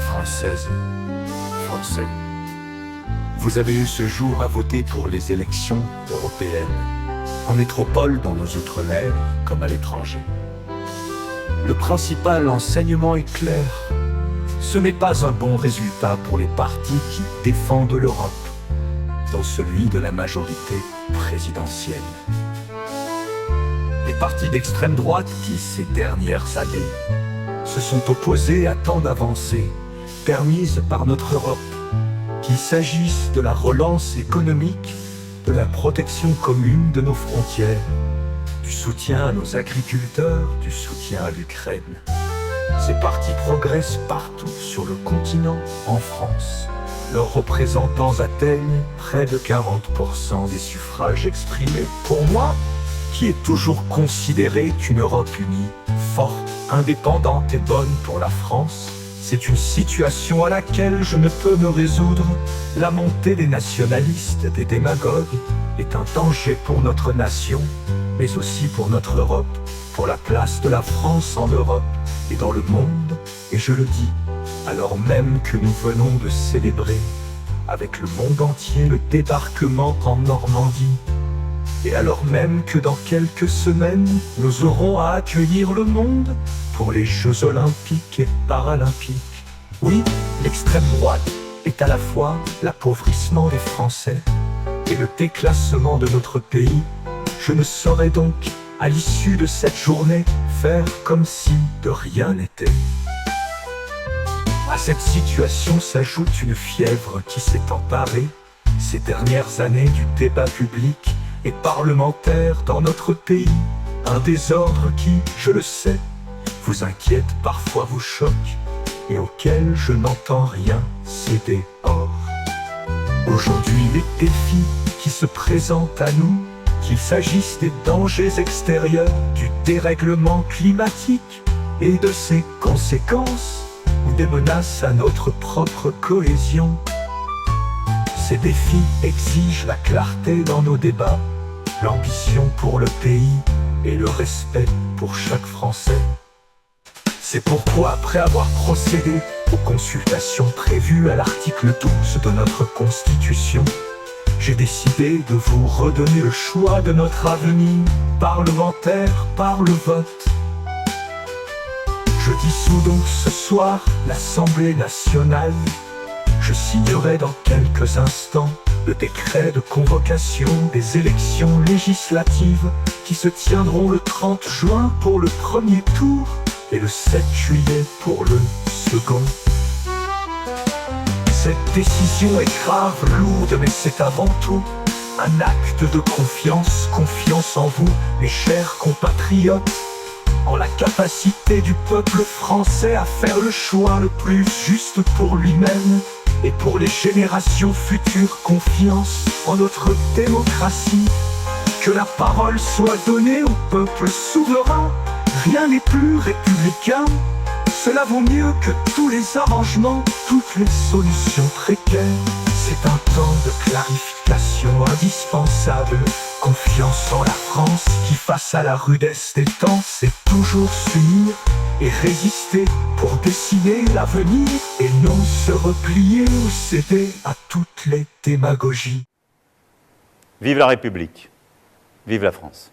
Françaises, Français, vous avez eu ce jour à voter pour les élections européennes, en métropole, dans nos outre-mer, comme à l'étranger. Le principal enseignement est clair. Ce n'est pas un bon résultat pour les partis qui défendent l'Europe, dont celui de la majorité présidentielle. Les partis d'extrême droite qui, ces dernières années, se sont opposés à tant d'avancées permises par notre Europe, qu'il s'agisse de la relance économique, de la protection commune de nos frontières, du soutien à nos agriculteurs, du soutien à l'Ukraine. Ces partis progressent partout sur le continent, en France. Leurs représentants atteignent près de 40% des suffrages exprimés. Pour moi, qui ai toujours considéré qu'une Europe unie, forte, indépendante et bonne pour la France, c'est une situation à laquelle je ne peux me résoudre. La montée des nationalistes, des démagogues, est un danger pour notre nation, mais aussi pour notre Europe, pour la place de la France en Europe et dans le monde. Et je le dis, alors même que nous venons de célébrer, avec le monde entier, le débarquement en Normandie, et alors même que dans quelques semaines, nous aurons à accueillir le monde pour les Jeux Olympiques et Paralympiques. Oui, l'extrême droite est à la fois l'appauvrissement des Français et le déclassement de notre pays. Je ne saurais donc, à l'issue de cette journée, faire comme si de rien n'était. À cette situation s'ajoute une fièvre qui s'est emparée ces dernières années du débat public et parlementaire dans notre pays. Un désordre qui, je le sais, vous inquiète, parfois vous choque, et auquel je n'entends rien céder. Or, aujourd'hui, les défis qui se présentent à nous, qu'il s'agisse des dangers extérieurs, du dérèglement climatique et de ses conséquences, ou des menaces à notre propre cohésion, ces défis exigent la clarté dans nos débats, l'ambition pour le pays et le respect pour chaque Français. C'est pourquoi, après avoir procédé aux consultations prévues à l'article 12 de notre Constitution, j'ai décidé de vous redonner le choix de notre avenir parlementaire par le vote. Je dissous donc ce soir l'Assemblée nationale. Je signerai dans quelques instants le décret de convocation des élections législatives qui se tiendront le 30 juin pour le premier tour et le 7 juillet pour le second. Cette décision est grave, lourde, mais c'est avant tout un acte de confiance, confiance en vous, mes chers compatriotes, en la capacité du peuple français à faire le choix le plus juste pour lui-même et pour les générations futures, confiance en notre démocratie. Que la parole soit donnée au peuple souverain, rien n'est plus républicain. Cela vaut mieux que tous les arrangements, toutes les solutions précaires. C'est un temps de clarification indispensable. Confiance en la France qui, face à la rudesse des temps, sait toujours s'unir et résister pour dessiner l'avenir et non se replier ou céder à toutes les démagogies. Vive la République, vive la France.